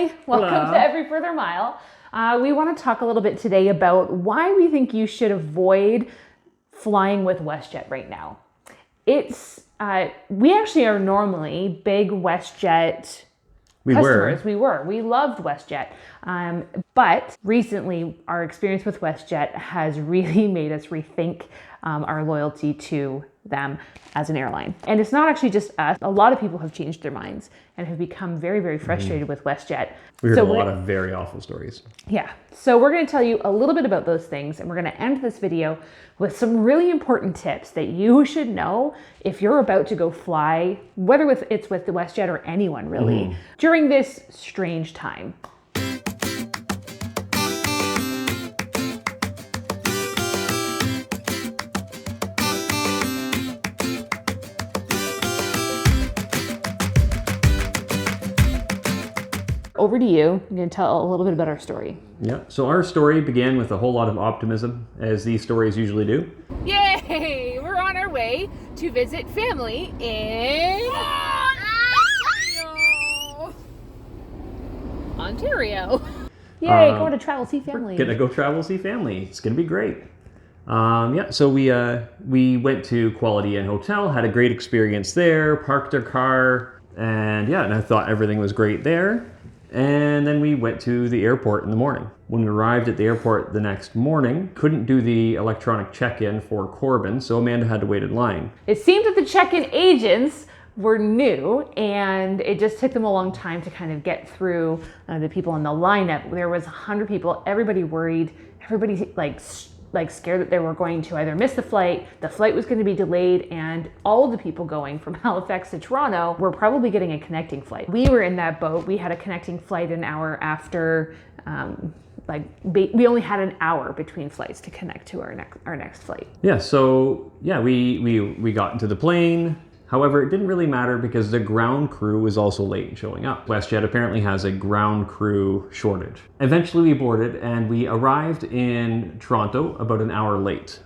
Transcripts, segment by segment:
Hi, welcome Hello. to Every Further Mile. We want to talk a little bit today about why we think you should avoid flying with WestJet right now. We actually are normally big WestJet customers. We loved WestJet. But recently our experience with WestJet has really made us rethink our loyalty to them as an airline. And it's not actually just us. A lot of people have changed their minds and have become very, very frustrated with WestJet. We heard a lot of very awful stories. Yeah. So we're going to tell you a little bit about those things, and we're going to end this video with some really important tips that you should know if you're about to go fly, whether it's with the WestJet or anyone really, during this strange time. Over to you. You're going to tell a little bit about our story. Yeah, so our story began with a whole lot of optimism, as these stories usually do. Yay! We're on our way to visit family in Ontario. Yay, going to travel, see family. Gonna go travel, see family. It's gonna be great. So we went to Quality Inn Hotel, had a great experience there, parked our car, and I thought everything was great there. And then we went to the airport in the morning. When we arrived at the airport the next morning, couldn't do the electronic check-in for Corbin, so Amanda had to wait in line. It seemed that the check-in agents were new, and it just took them a long time to kind of get through the people in the lineup. There was 100 people, everybody worried, everybody like scared that they were going to either miss the flight was going to be delayed, and all of the people going from Halifax to Toronto were probably getting a connecting flight. We were in that boat. We had a connecting flight an hour after, we only had an hour between flights to connect to our next flight. We got into the plane. However, it didn't really matter because the ground crew was also late in showing up. WestJet apparently has a ground crew shortage. Eventually we boarded and we arrived in Toronto about an hour late.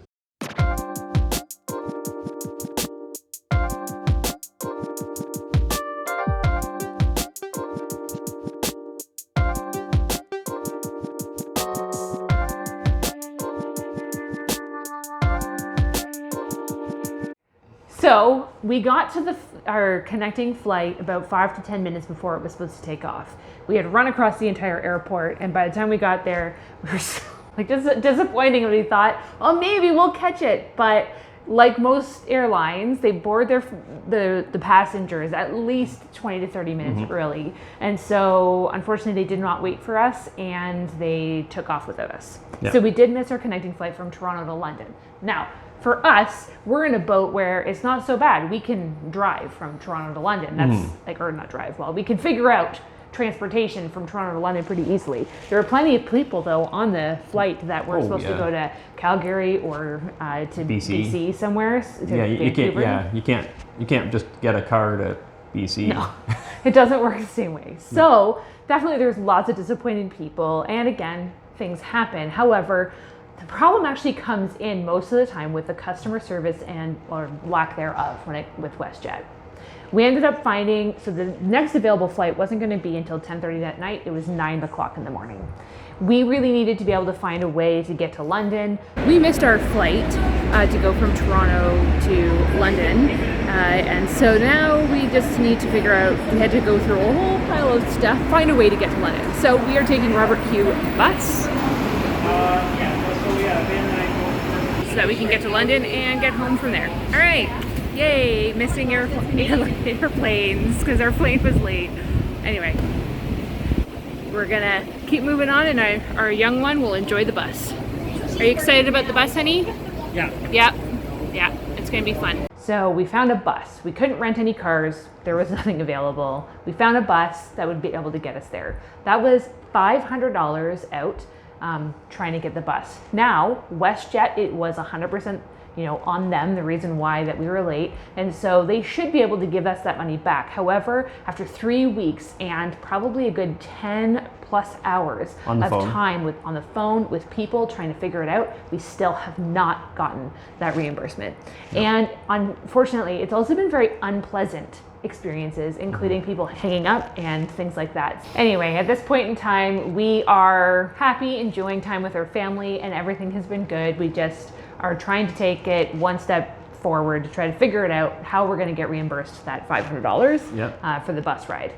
So we got to our connecting flight about 5 to 10 minutes before it was supposed to take off. We had run across the entire airport, and by the time we got there, we were so, disappointing, and we thought, oh, maybe we'll catch it. But like most airlines, they board the passengers at least 20 to 30 minutes early. And so unfortunately they did not wait for us, and they took off without us. Yeah. So we did miss our connecting flight from Toronto to London. Now, for us, we're in a boat where it's not so bad. We can drive from Toronto to London. That's or not drive, well, we can figure out transportation from Toronto to London pretty easily. There are plenty of people though on the flight that were supposed to go to Calgary or to BC somewhere. You can't just get a car to BC. No, it doesn't work the same way. So definitely there's lots of disappointed people, and again, things happen. However, the problem actually comes in most of the time with the customer service or lack thereof with WestJet. We ended up finding, so the next available flight wasn't going to be until 10:30 that night. It was 9 o'clock in the morning. We really needed to be able to find a way to get to London. We missed our flight to go from Toronto to London. And so now we just need to figure out, we had to go through a whole pile of stuff, find a way to get to London. So we are taking Robert Q bus. So that we can get to London and get home from there. All right, yay, missing airplanes because our plane was late. Anyway, we're gonna keep moving on, and our young one will enjoy the bus. Are you excited about the bus, honey? Yeah. Yeah, it's gonna be fun. So we found a bus. We couldn't rent any cars. There was nothing available. We found a bus that would be able to get us there. That was $500 out. Trying to get the bus. Now, WestJet, it was 100% on them, the reason why that we were late, and so they should be able to give us that money back. However, after 3 weeks and probably a good 10 plus hours of time on the phone with people trying to figure it out, we still have not gotten that reimbursement. And unfortunately, it's also been very unpleasant experiences, including people hanging up and things like that. Anyway, at this point in time, we are happy, enjoying time with our family, and everything has been good. We just are trying to take it one step forward to try to figure it out how we're going to get reimbursed that $500 for the bus ride.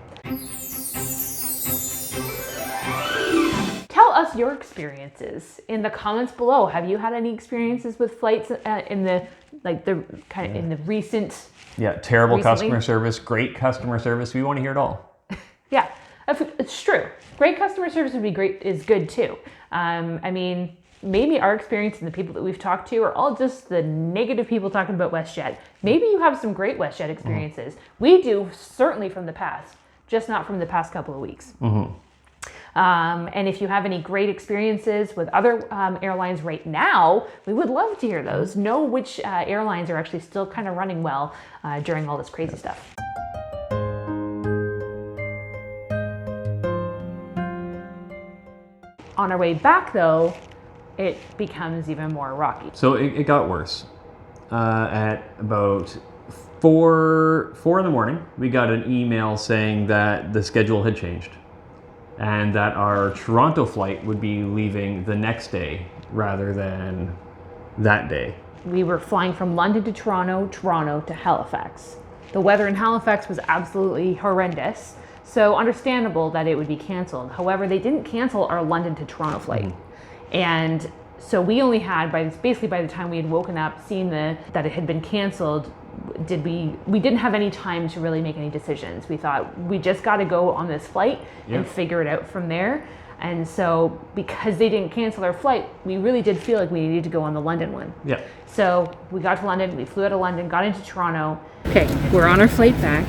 Tell us your experiences in the comments below. Have you had any experiences with flights in the recent? Yeah, terrible recently? Customer service, great customer service. We want to hear it all. Yeah, it's true. Great customer service is good too. I mean, maybe our experience and the people that we've talked to are all just the negative people talking about WestJet. Maybe you have some great WestJet experiences. We do, certainly from the past, just not from the past couple of weeks. And if you have any great experiences with other airlines right now, we would love to hear those. Know which airlines are actually still kind of running well during all this crazy stuff. On our way back though, it becomes even more rocky. So it got worse. At about 4 in the morning, we got an email saying that the schedule had changed and that our Toronto flight would be leaving the next day rather than that day. We were flying from London to Toronto, Toronto to Halifax. The weather in Halifax was absolutely horrendous, so understandable that it would be canceled. However, they didn't cancel our London to Toronto flight. And so we only had, basically by the time we had woken up, seeing that it had been canceled, we didn't have any time to really make any decisions. We thought we just got to go on this flight and figure it out from there. And so because they didn't cancel our flight, we really did feel like we needed to go on the London one. Yeah. So we got to London, we flew out of London, got into Toronto. Okay, we're on our flight back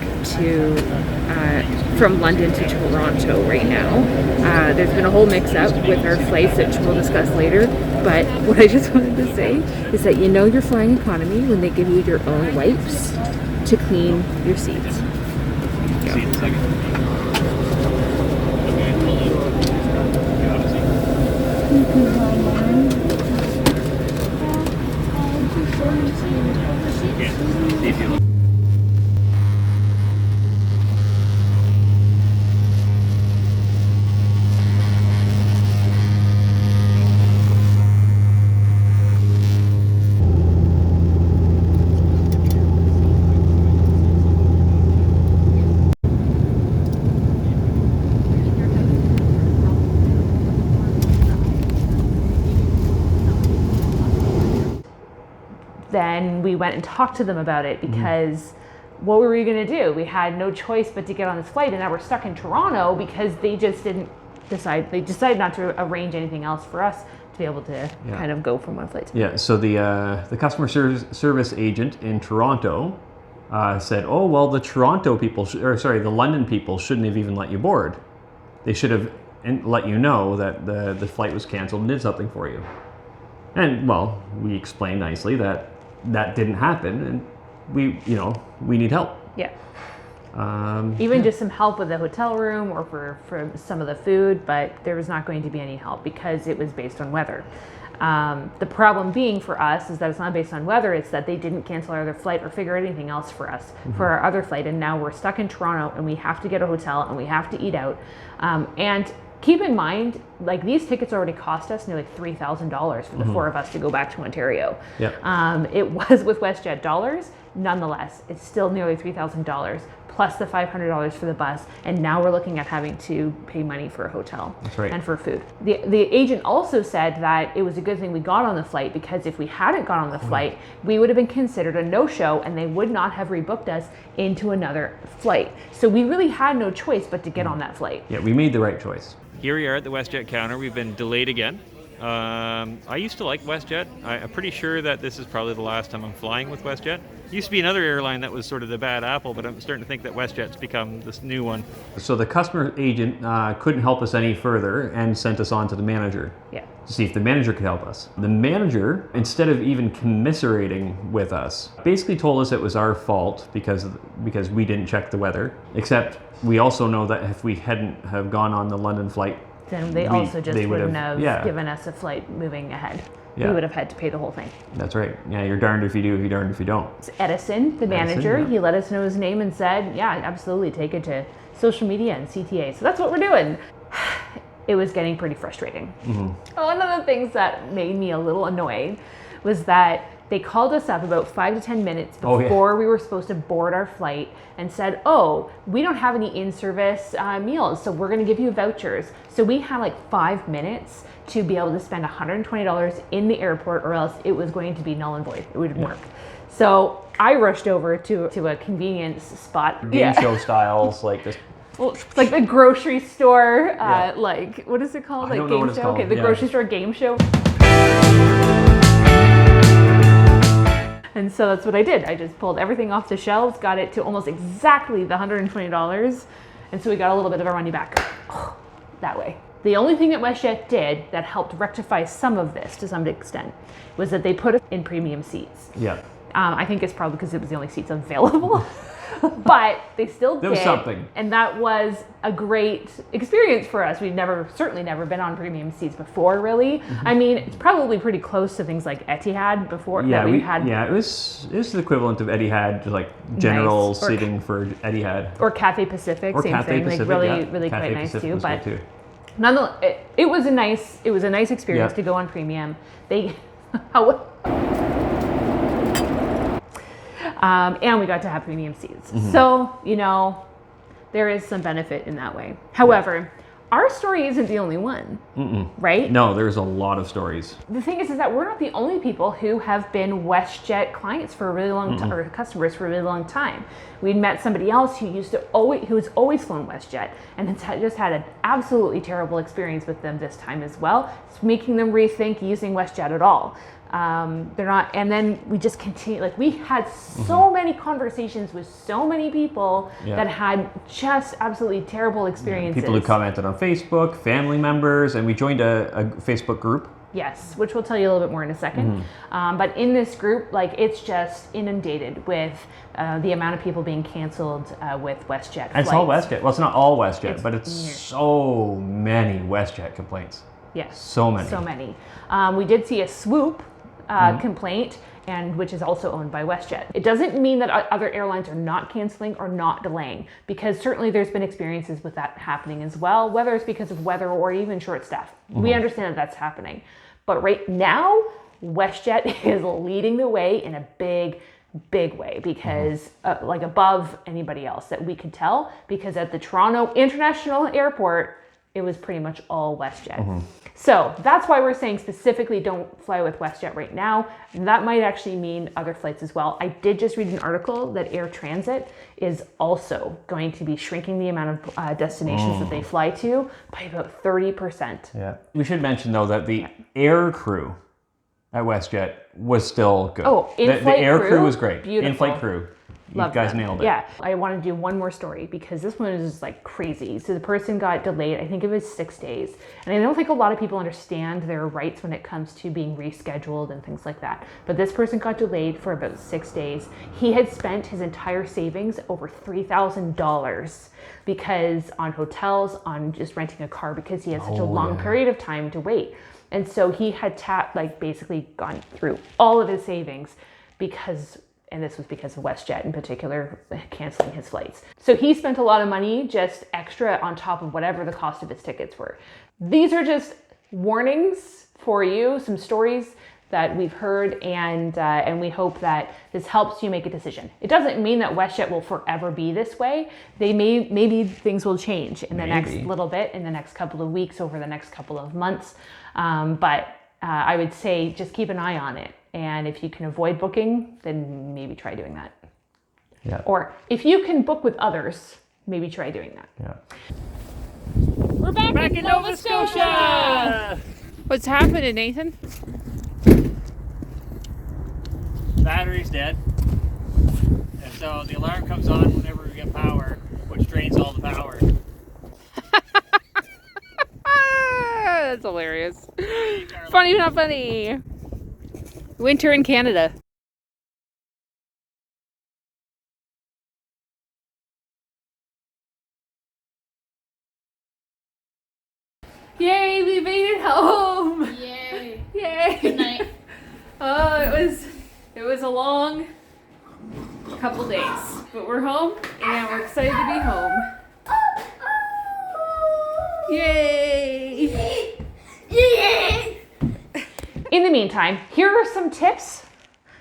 from London to Toronto right now. There's been a whole mix-up with our flights that we'll discuss later, but what I just wanted to say is that you know you're flying economy when they give you your own wipes to clean your seats. See you in a second. Then we went and talked to them about it because what were we going to do? We had no choice but to get on this flight, and now we're stuck in Toronto because they just didn't decide. They decided not to arrange anything else for us to be able to kind of go from one flight to another. Yeah. So the customer service agent in Toronto said, "Oh well, the Toronto people, the London people shouldn't have even let you board. They should have let you know that the flight was canceled and did something for you." And well, we explained nicely that didn't happen, and we need help. Yeah. Even just some help with the hotel room or for some of the food, but there was not going to be any help because it was based on weather. The problem being for us is that it's not based on weather, it's that they didn't cancel our other flight or figure anything else for us for our other flight, and now we're stuck in Toronto and we have to get a hotel and we have to eat out. And keep in mind, like, these tickets already cost us nearly $3,000 for the four of us to go back to Ontario. Yeah. It was with WestJet dollars. Nonetheless, it's still nearly $3,000 plus the $500 for the bus, and now we're looking at having to pay money for a hotel. That's right. And for food. The agent also said that it was a good thing we got on the flight, because if we hadn't got on the flight, we would have been considered a no-show and they would not have rebooked us into another flight. So we really had no choice but to get on that flight. Yeah, we made the right choice. Here we are at the WestJet counter. We've been delayed again. I used to like WestJet. I'm pretty sure that this is probably the last time I'm flying with WestJet. Used to be another airline that was sort of the bad apple, but I'm starting to think that WestJet's become this new one. So the customer agent couldn't help us any further and sent us on to the manager to see if the manager could help us. The manager, instead of even commiserating with us, basically told us it was our fault because we didn't check the weather, except we also know that if we hadn't have gone on the London flight then they also just they wouldn't have yeah. given us a flight moving ahead. Yeah. We would have had to pay the whole thing. That's right. Yeah, you're darned if you do, you're darned if you don't. It's Edison, the manager, yeah. he let us know his name and said, yeah, absolutely, take it to social media and CTA. So that's what we're doing. It was getting pretty frustrating. One of the things that made me a little annoyed was that they called us up about 5 to 10 minutes before we were supposed to board our flight and said, oh, we don't have any in-service meals, so we're gonna give you vouchers. So we had like 5 minutes to be able to spend $120 in the airport, or else it was going to be null and void. It wouldn't work. So I rushed over to a convenience spot. Game show styles, like this. Well, like the grocery store, like, what is it called? I Like don't know game what it's show? called. Okay, the grocery store game show. And so that's what I did. I just pulled everything off the shelves, got it to almost exactly the $120. And so we got a little bit of our money back that way. The only thing that WestJet did that helped rectify some of this to some extent was that they put us in premium seats. Yeah. I think it's probably because it was the only seats available. But they still did. There was something. And that was a great experience for us. We've certainly never been on premium seats before, really. I mean, it's probably pretty close to things like Etihad before that we had. Yeah, it was the equivalent of Etihad, like general seating for Etihad. Or Cathay Pacific, Or same Cathay thing. Pacific, like really Cathay quite nice Pacific too. was But good too. nonetheless, it was a nice experience to go on premium. And we got to have premium seats. So, there is some benefit in that way. However, our story isn't the only one, right? No, there's a lot of stories. The thing is that we're not the only people who have been WestJet clients for a really long time, or customers for a really long time. We'd met somebody else who was always flown WestJet and has just had an absolutely terrible experience with them this time as well. It's making them rethink using WestJet at all. They're not, and then we just continue, like we had so many conversations with so many people that had just absolutely terrible experiences. People who commented on Facebook, family members, and we joined a Facebook group. Yes, which we'll tell you a little bit more in a second. But in this group, like it's just inundated with the amount of people being canceled with WestJet flights. It's all WestJet. Well, it's not all WestJet, but it's so many WestJet complaints. Yes. So many. So many. We did see a Swoop complaint, and which is also owned by WestJet. It doesn't mean that other airlines are not canceling or not delaying, because certainly there's been experiences with that happening as well, whether it's because of weather or even short staff. We understand that that's happening. But right now, WestJet is leading the way in a big way, because like above anybody else that we could tell, because at the Toronto International Airport, it was pretty much all WestJet. So that's why we're saying specifically don't fly with WestJet right now. And that might actually mean other flights as well. I did just read an article that Air Transit is also going to be shrinking the amount of destinations that they fly to by about 30%. Yeah. We should mention though that the air crew at WestJet was still good. Oh, in-flight the air crew crew was great. beautiful. In-flight crew. You guys nailed it. Yeah, I want to do one more story because this one is like crazy. So the person got delayed, I think it was 6 days. And I don't think a lot of people understand their rights when it comes to being rescheduled and things like that. But this person got delayed for about 6 days. He had spent his entire savings, over $3,000, because on hotels, on just renting a car, because he had such a long period of time to wait. And so he had basically gone through all of his savings and this was because of WestJet in particular canceling his flights. So he spent a lot of money just extra on top of whatever the cost of his tickets were. These are just warnings for you, some stories that we've heard, and we hope that this helps you make a decision. It doesn't mean that WestJet will forever be this way. Maybe things will change in the next little bit, in the next couple of weeks, over the next couple of months. But I would say just keep an eye on it. And if you can avoid booking, then maybe try doing that. Yeah. Or if you can book with others, maybe try doing that. Yeah. We're back in Nova Scotia! What's happening, Nathan? Battery's dead. And so the alarm comes on whenever we get power, which drains all the power. That's hilarious. Funny, not funny. Winter in Canada. Yay, we made it home! Yay. Yay! Good night. Oh, it was a long couple days, but we're home and we're excited to be home. Yay! Yay. In the meantime, here are some tips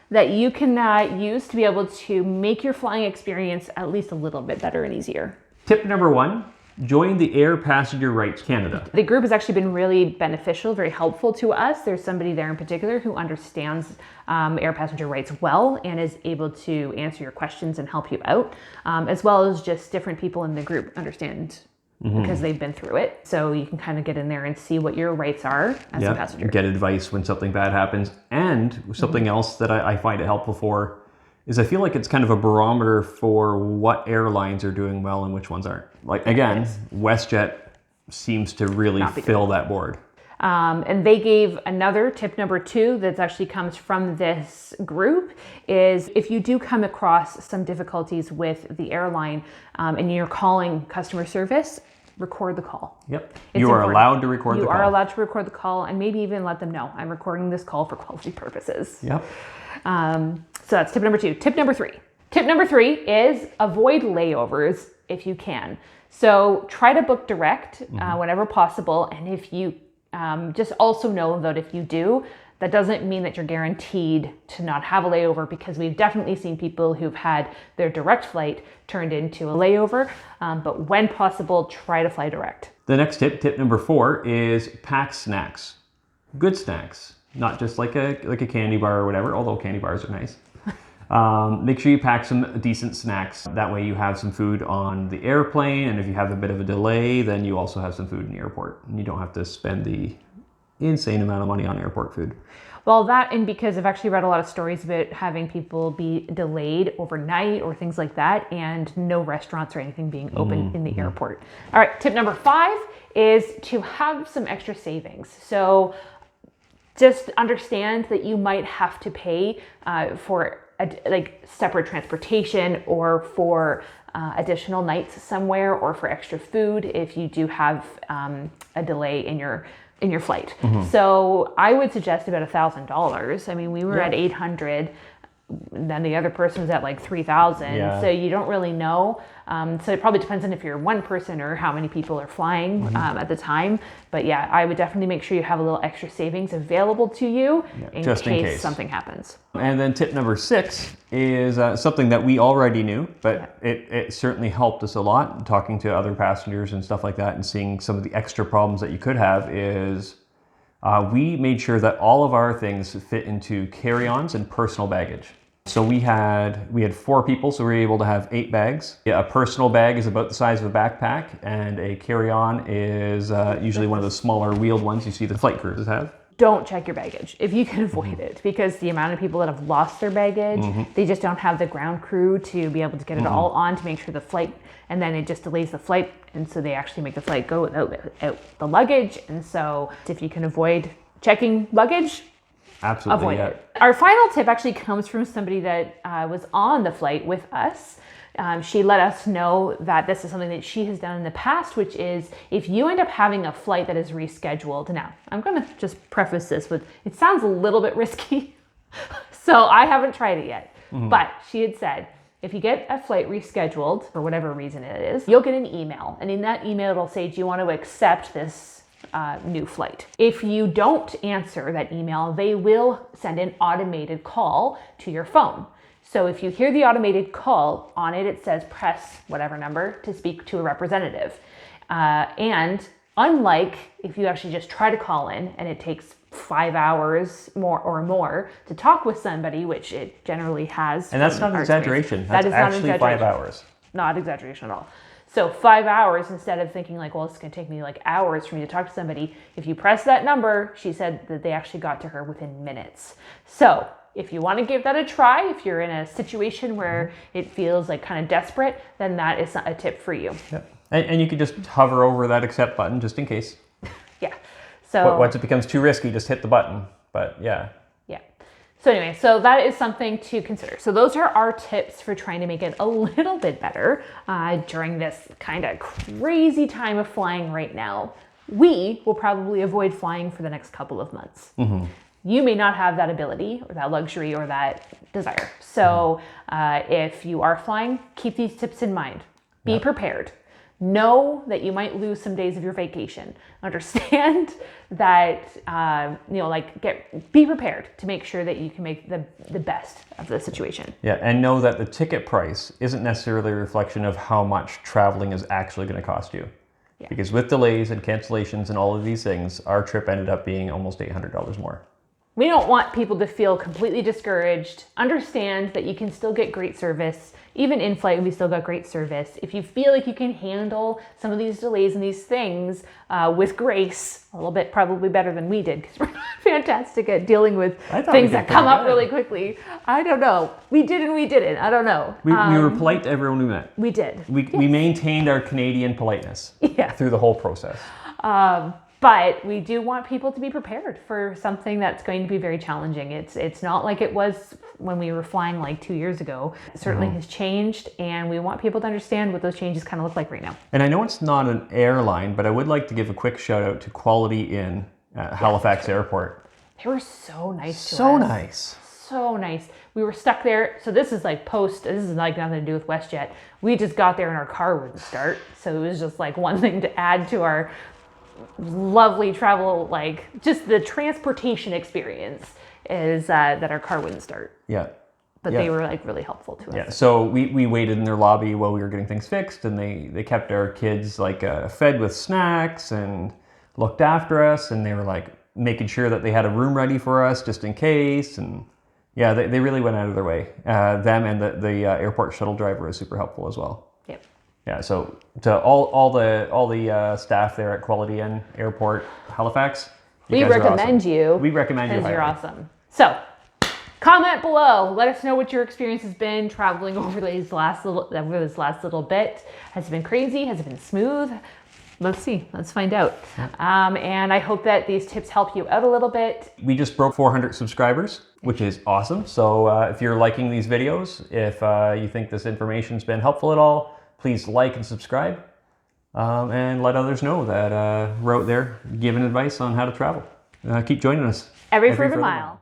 that you can use to be able to make your flying experience at least a little bit better and easier. Tip number 1, join the Air Passenger Rights Canada. The group has actually been really beneficial, very helpful to us. There's somebody there in particular who understands air passenger rights well and is able to answer your questions and help you out, as well as just different people in the group understand because they've been through it. So you can kind of get in there and see what your rights are as a passenger. Get advice when something bad happens. And something else that I find it helpful for is I feel like it's kind of a barometer for what airlines are doing well and which ones aren't. Like, again, WestJet seems to really fill that board. And they gave another tip number 2 that actually comes from this group is if you do come across some difficulties with the airline and you're calling customer service, record the call. Yep. It's you are important. allowed to record the call. You are allowed to record the call and maybe even let them know I'm recording this call for quality purposes. Yep. So that's tip number 2. Tip number 3. Tip number 3 is avoid layovers if you can. So try to book direct whenever possible. And if you just also know that if you do, that doesn't mean that you're guaranteed to not have a layover, because we've definitely seen people who've had their direct flight turned into a layover. But when possible, try to fly direct. The next tip, tip number 4, is pack snacks. Good snacks, not just like a candy bar or whatever, although candy bars are nice. Make sure you pack some decent snacks. That way you have some food on the airplane, and if you have a bit of a delay, then you also have some food in the airport. And you don't have to spend the insane amount of money on airport food. Well, that, and because I've actually read a lot of stories about having people be delayed overnight or things like that, and no restaurants or anything being open in the airport. All right, tip number 5 is to have some extra savings. So just understand that you might have to pay for like separate transportation or for additional nights somewhere or for extra food if you do have a delay in your flight. So I would suggest about $1,000. I mean, we were at 800, then the other person was at like 3,000. So you don't really know. So it probably depends on if you're one person or how many people are flying at the time. But yeah, I would definitely make sure you have a little extra savings available to you in case something happens. And then tip number 6 is something that we already knew, but it certainly helped us a lot talking to other passengers and stuff like that, and seeing some of the extra problems that you could have is we made sure that all of our things fit into carry-ons and personal baggage. So we had 4 people, so we were able to have 8 bags. Yeah, a personal bag is about the size of a backpack, and a carry-on is usually one of the smaller wheeled ones you see the flight crews have. Don't check your baggage if you can avoid it, because the amount of people that have lost their baggage, they just don't have the ground crew to be able to get it all on to make sure the flight, and then it just delays the flight, and so they actually make the flight go without the luggage. And so if you can avoid checking luggage, absolutely avoid it. Our final tip actually comes from somebody that was on the flight with us. She let us know that this is something that she has done in the past, which is if you end up having a flight that is rescheduled. Now, I'm going to just preface this with, it sounds a little bit risky, so I haven't tried it yet. But she had said, if you get a flight rescheduled for whatever reason it is, you'll get an email. And in that email, it'll say, do you want to accept this new flight? If you don't answer that email, they will send an automated call to your phone. So if you hear the automated call, on it, it says press whatever number to speak to a representative. And unlike if you actually just try to call in and it takes 5 hours more to talk with somebody, which it generally has. And that's not an exaggeration. That's actually 5 hours. Not exaggeration at all. So 5 hours, instead of thinking like, well, it's going to take me like hours for me to talk to somebody. If you press that number, she said that they actually got to her within minutes. So if you want to give that a try, if you're in a situation where it feels like kind of desperate, then that is a tip for you. Yep. And you could just hover over that accept button just in case. Yeah. So once it becomes too risky, just hit the button. But yeah. Yeah. So anyway, so that is something to consider. So those are our tips for trying to make it a little bit better during this kind of crazy time of flying right now. We will probably avoid flying for the next couple of months. You may not have that ability or that luxury or that desire. So if you are flying, keep these tips in mind. Be prepared. Know that you might lose some days of your vacation. Understand that, be prepared to make sure that you can make the best of the situation. Yeah, and know that the ticket price isn't necessarily a reflection of how much traveling is actually going to cost you. Yeah. Because with delays and cancellations and all of these things, our trip ended up being almost $800 more. We don't want people to feel completely discouraged. Understand that you can still get great service. Even in flight, we still got great service. If you feel like you can handle some of these delays and these things with grace, a little bit probably better than we did, because we're not fantastic at dealing with things that come up really quickly. I don't know. We did and we didn't. I don't know. We were polite to everyone we met. We did. We maintained our Canadian politeness through the whole process. But we do want people to be prepared for something that's going to be very challenging. It's not like it was when we were flying like 2 years ago. It certainly has changed, and we want people to understand what those changes kind of look like right now. And I know it's not an airline, but I would like to give a quick shout out to Quality Inn at Halifax Airport. They were so nice to us. So nice. So nice. We were stuck there. So this is like this is like nothing to do with WestJet. We just got there and our car wouldn't start. So it was just like one thing to add to our lovely travel, like just the transportation experience is that our car wouldn't start. Yeah. But they were like really helpful to us. Yeah. So we waited in their lobby while we were getting things fixed, and they kept our kids like fed with snacks and looked after us, and they were like making sure that they had a room ready for us just in case. And yeah, they really went out of their way. Them and the airport shuttle driver was super helpful as well. Yep. Yeah, so to all the staff there at Quality Inn Airport Halifax, we recommend you. We recommend you. Because you're awesome. So, comment below. Let us know what your experience has been traveling over this last little bit. Has it been crazy? Has it been smooth? Let's see. Let's find out. And I hope that these tips help you out a little bit. We just broke 400 subscribers, which is awesome. So if you're liking these videos, if you think this information's been helpful at all, please like and subscribe, and let others know that we're out there giving advice on how to travel. Keep joining us. Every further mile.